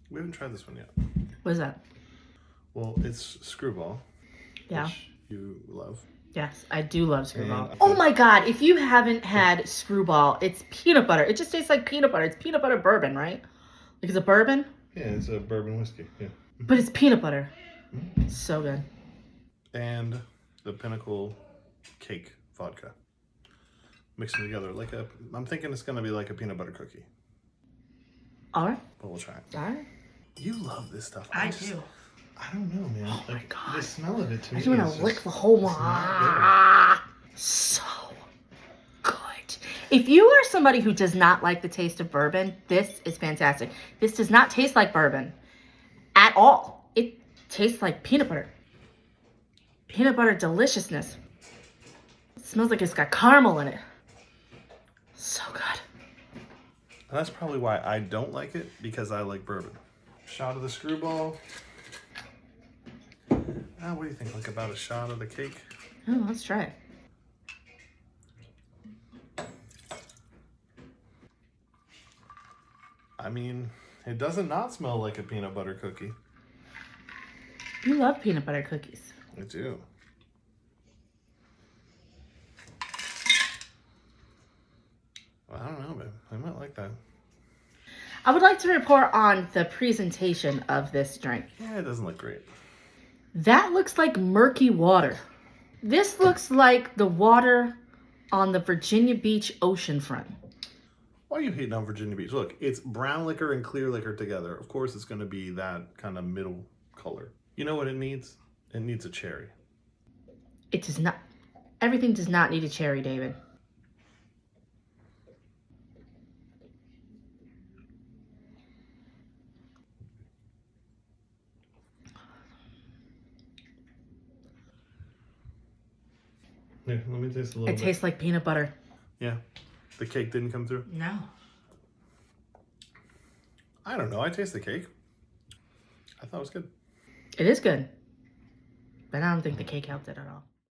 We haven't tried this one yet. What is that? Well, it's Skrewball. Yeah. Which you love. Yes, I do love Skrewball. And- Oh my god, if you haven't had Skrewball, it's peanut butter. It just tastes like peanut butter. It's peanut butter bourbon, right? Like it's a bourbon? Yeah, it's a bourbon whiskey. Yeah. But it's peanut butter. So good. And the Pinnacle Cake Vodka. Mix them together like a... I'm thinking it's going to be like a peanut butter cookie. All right. But we'll try it. All right. You love this stuff. I do. I don't know, man. Oh my God. The smell of it to me I just want is to lick just- the whole one. it's not So good. If you are somebody who does not like the taste of bourbon, this is fantastic. This does not taste like bourbon at all. It tastes like peanut butter. Peanut butter deliciousness. It smells like it's got caramel in it. So good. And that's probably why I don't like it, because I like bourbon. Shot of the Skrewball. What do you think? Like about a shot of the cake? Oh, let's try it. I mean, it doesn't not smell like a peanut butter cookie. You love peanut butter cookies. I do. Well, I don't know, but I might like that. I would like to report on the presentation of this drink. Yeah, it doesn't look great. That looks like murky water. This looks like the water on the Virginia Beach oceanfront. Why are you hating on Virginia Beach? Look, it's brown liquor and clear liquor together. Of course, it's going to be that kind of middle color. You know what it needs? It needs a cherry. It does not. Everything does not need a cherry, David. Here, let me taste a little It bit. tastes like peanut butter. Yeah. The cake didn't come through? No. I don't know. I taste the cake. I thought it was good. It is good. But I don't think the cake helped it at all.